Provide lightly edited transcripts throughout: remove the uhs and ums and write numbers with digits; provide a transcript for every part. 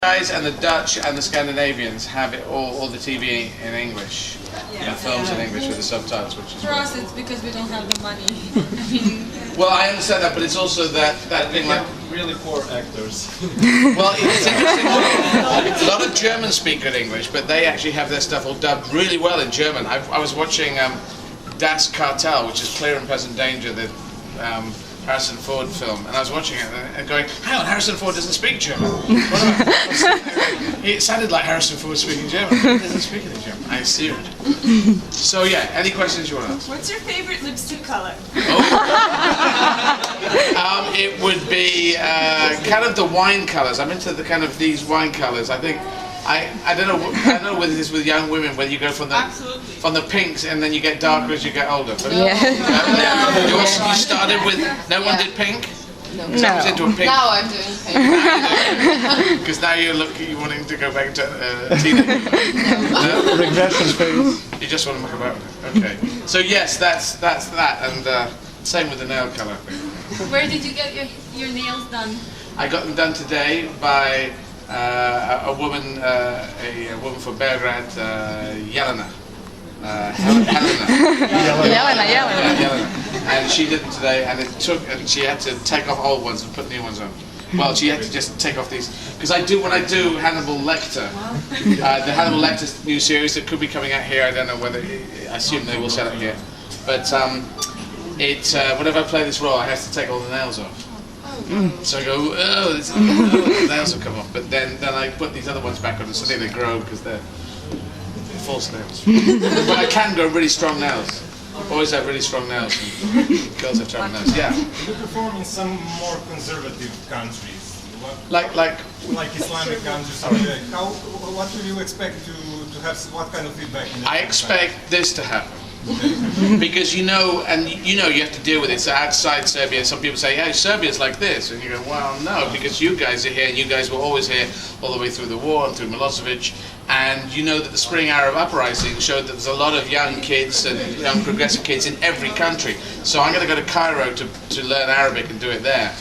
guys and the Dutch and the Scandinavians have it all the TV in English, and the films in English with the subtitles, which is for us it's because we don't have the money. I mean, well, I understand that, but it's also that thing like really poor actors. well, it's interesting. A lot of Germans speak good English, but they actually have their stuff all dubbed really well in German. I was watching Das Cartel, which is Clear and Present Danger, the Harrison Ford film, and I was watching it and going, hang on, Harrison Ford doesn't speak German. It sounded like Harrison Ford speaking German. He doesn't speak any German. I assumed. So yeah, any questions you want to ask? What's your favorite lipstick color? Oh. It would be kind of the wine colours. I'm into the kind of these wine colours. I think I don't know whether this is with young women, whether you go from the pinks and then you get darker as you get older. But you started with no one did pink. No. Someone's into a pink. Now I'm doing pink. Because now you're wanting to go back to teenage. No? Regression phase. You just want to muck about. Okay. So yes, that's that, and same with the nail colour thing. where did you get your nails done? I got them done today by a woman from Belgrade, Jelena. Jelena. And she did them today, and she had to take off old ones and put new ones on. Well, she had to just take off these, because when I do Hannibal Lecter, the Hannibal Lecter new series that could be coming out here, I don't know whether, I assume they will sell it here, but whenever I play this role, I have to take all the nails off. So I go, the nails will come off, but then I put these other ones back on, and suddenly they grow because they're false nails. But I can grow really strong nails. Boys have really strong nails, and girls have strong nails. Yeah. You perform in some more conservative countries, like Islamic countries. What do you expect to have? What kind of feedback? I expect this to happen. Because you have to deal with it. So outside Serbia, some people say, hey, Serbia's like this, and you go, well, no, because you guys are here, and you guys were always here all the way through the war and through Milosevic, and you know that the Spring Arab Uprising showed that there's a lot of young kids and young progressive kids in every country. So I'm going to go to Cairo to learn Arabic and do it there,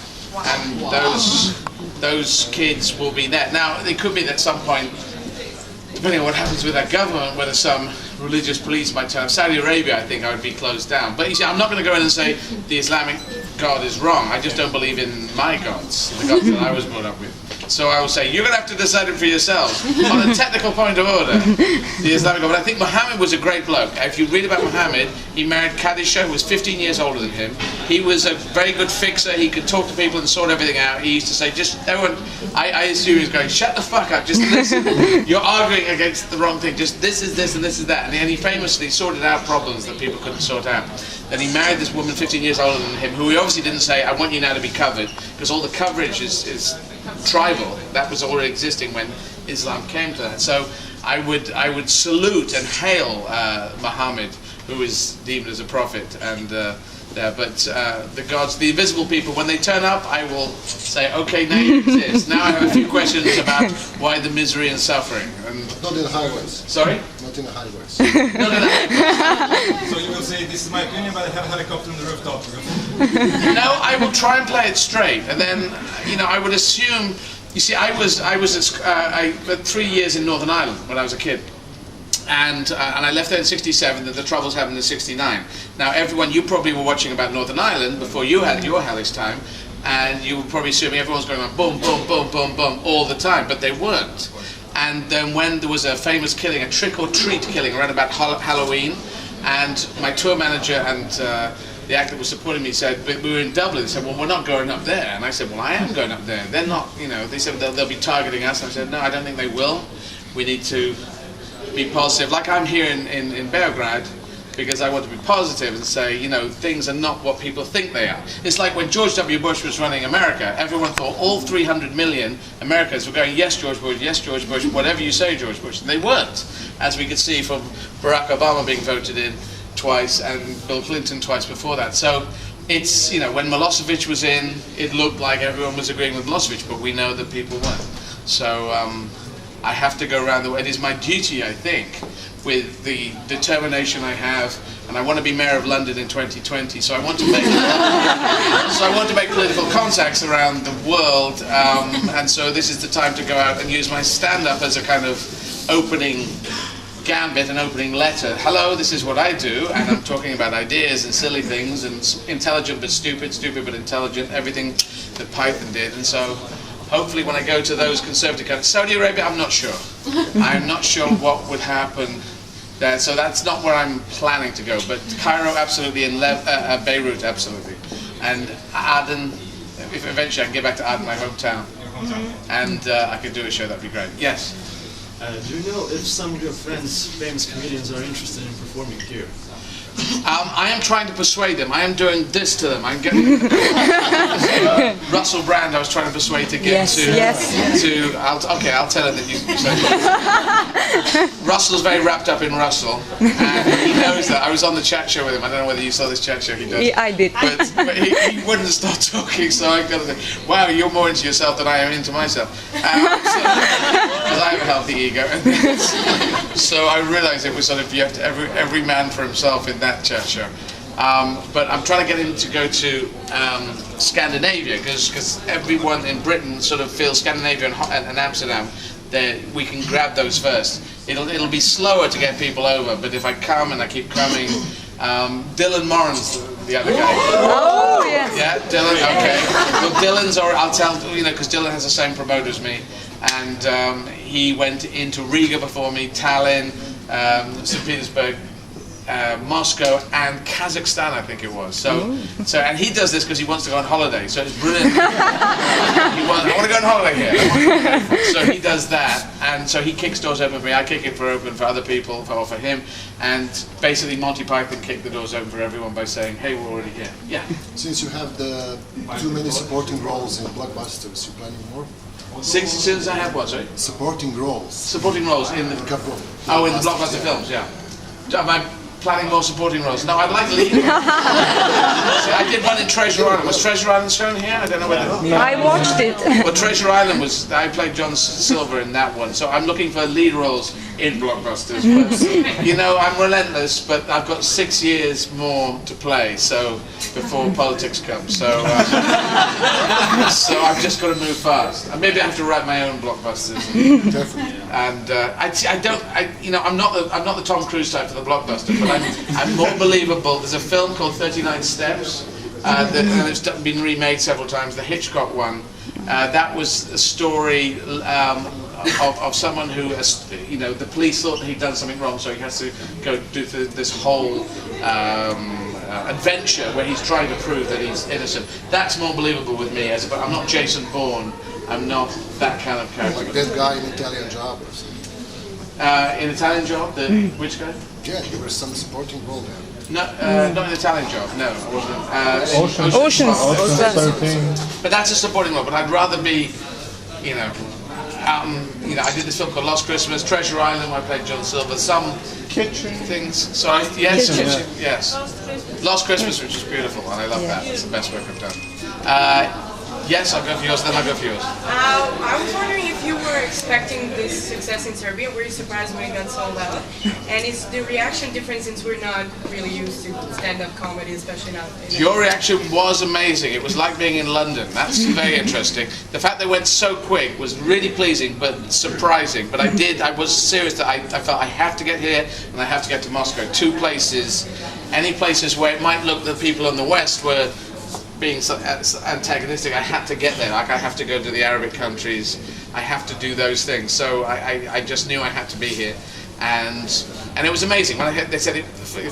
and those kids will be there. Now, it could be that at some point, depending on what happens with that government, whether some religious police might turn up. Saudi Arabia, I think I would be closed down. But you see, I'm not going to go in and say the Islamic God is wrong. I just don't believe in my gods, the gods that I was brought up with. So I will say, you're going to have to decide it for yourselves. On a technical point of order, the Islamic God. But I think Muhammad was a great bloke. If you read about Muhammad, he married Khadijah, who was 15 years older than him. He was a very good fixer. He could talk to people and sort everything out. He used to say, I assume he was going, shut the fuck up, just listen. You're arguing against the wrong thing. Just this is this and this is that. And he famously sorted out problems that people couldn't sort out. Then he married this woman 15 years older than him, who he obviously didn't say, I want you now to be covered, because all the coverage is tribal. That was already existing when Islam came to that. So I would salute and hail Muhammad, who is deemed as a prophet, and but the gods, the invisible people, when they turn up, I will say, okay, now you exist. Now I have a few questions about why the misery and suffering. Not in highways. Sorry? Not in the highways. Not in the highways. So you will say, this is my opinion, but I have a helicopter on the rooftop. No, I will try and play it straight, and then I would assume. You see, I spent 3 years in Northern Ireland when I was a kid. And I left there in '67, and the Troubles happened in '69. Now, everyone, you probably were watching about Northern Ireland before you had your hellish time, and you were probably assuming everyone's going on boom, boom, boom, boom, boom all the time, but they weren't. And then when there was a famous killing, a trick-or-treat killing around about Halloween, and my tour manager and the actor that was supporting me said, but we were in Dublin. They said, well, we're not going up there. And I said, well, I am going up there. They're not, they said they'll be targeting us. And I said, no, I don't think they will. We need to be positive, like I'm here in Belgrade, because I want to be positive and say, things are not what people think they are. It's like when George W. Bush was running America, everyone thought all 300 million Americans were going, yes, George Bush, whatever you say, George Bush. And they weren't, as we could see from Barack Obama being voted in twice and Bill Clinton twice before that. So it's, when Milosevic was in, it looked like everyone was agreeing with Milosevic, but we know that people weren't. So I have to go around the world. It is my duty, I think, with the determination I have, and I want to be mayor of London in 2020. So I want to make political contacts around the world, and so this is the time to go out and use my stand-up as a kind of opening gambit, an opening letter. Hello, this is what I do, and I'm talking about ideas and silly things, and intelligent but stupid, stupid but intelligent, everything that Python did. And so hopefully when I go to those conservative countries, Saudi Arabia, I'm not sure. I'm not sure what would happen there, so that's not where I'm planning to go. But Cairo, absolutely, and Beirut, absolutely. And Aden, if eventually I can get back to Aden, my hometown, and I could do a show, that'd be great. Yes? Do you know if some of your friends, famous comedians, are interested in performing here? I am trying to persuade them. I am doing this to them. I'm getting Russell Brand. I was trying to persuade to get I'll tell him that you said Russell's very wrapped up in Russell, and he knows that. I was on the chat show with him. I don't know whether you saw this chat show he does. I did. But he wouldn't stop talking, so I got to think, wow, you're more into yourself than I am into myself. Because I have a healthy ego. So I realised it was sort of, you have to, every man for himself in that chat show. But I'm trying to get him to go to Scandinavia, because everyone in Britain sort of feels Scandinavia and Amsterdam, we can grab those first. It'll be slower to get people over, but if I come and I keep coming, Dylan Moran's the other guy. Oh, yes. Yeah, Dylan, okay. Well, Dylan's, or I'll tell, because Dylan has the same promoter as me, and he went into Riga before me, Tallinn, St. Petersburg, Moscow, and Kazakhstan, I think it was. So and he does this because he wants to go on holiday. So it's brilliant. I want to go on holiday here. So he does that, and so he kicks doors open for me. I kick it open for other people, or for him. And basically, Monty Python kicked the doors open for everyone by saying, "Hey, we're already here." Yeah. Since you have the too many supporting roles in blockbusters, you planning more? Since I have what, sorry? Supporting roles. Supporting roles in the Couple. Oh, in the blockbuster films, yeah. Am I planning more supporting roles? No, I'd like to lead. See, I did one in Treasure Island. Was Treasure Island shown here? I don't know whether. I watched it. Well, Treasure Island was. I played John Silver in that one, so I'm looking for lead roles in blockbusters. But, I'm relentless, but I've got 6 years more to play. So before politics comes, so I've just got to move fast. And maybe I have to write my own blockbusters. Definitely. And I'm not the Tom Cruise type for the blockbuster, but I'm more believable. There's a film called 39 Steps, and it's been remade several times. The Hitchcock one. That was a story of someone who, the police thought that he'd done something wrong, so he has to go do this whole adventure where he's trying to prove that he's innocent. That's more believable with me, but I'm not Jason Bourne. I'm not that kind of character. Like that guy in Italian Job or something. In Italian Job, which guy? Yeah, you were some supporting role there. No, not in Italian Job. No, I wasn't. Oceans. But that's a supporting role. But I'd rather be, I did this film called Lost Christmas, Treasure Island, where I played John Silver. Some Kitchen. things. Sorry, yes, Kitchen. yes. Lost Christmas, which is beautiful, and I love that. It's the best work I've done. Yes, I'll go for yours, then I'll go for yours. I was wondering if you were expecting this success in Serbia. Were you surprised when it got sold out? And is the reaction different since we're not really used to stand-up comedy, especially now? Your reaction was amazing. It was like being in London. That's very interesting. The fact they went so quick was really pleasing, but surprising. But I was serious that I felt I have to get here and I have to get to Moscow. 2 places, any places where it might look that people in the West were being so antagonistic, I had to get there. Like, I have to go to the Arabic countries. I have to do those things. So I just knew I had to be here, and it was amazing. When they said the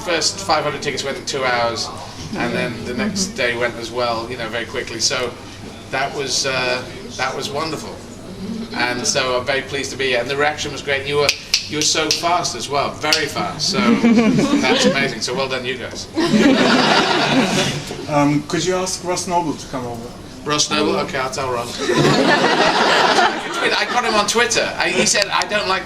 first 500 tickets went in 2 hours, and then the next day went as well, very quickly. So that was wonderful, and so I'm very pleased to be here. And the reaction was great. You were so fast as well, very fast. So that's amazing. So well done, you guys. Could you ask Ross Noble to come over? Ross Noble? Okay, I'll tell Ross. I got him on Twitter. He said, I don't like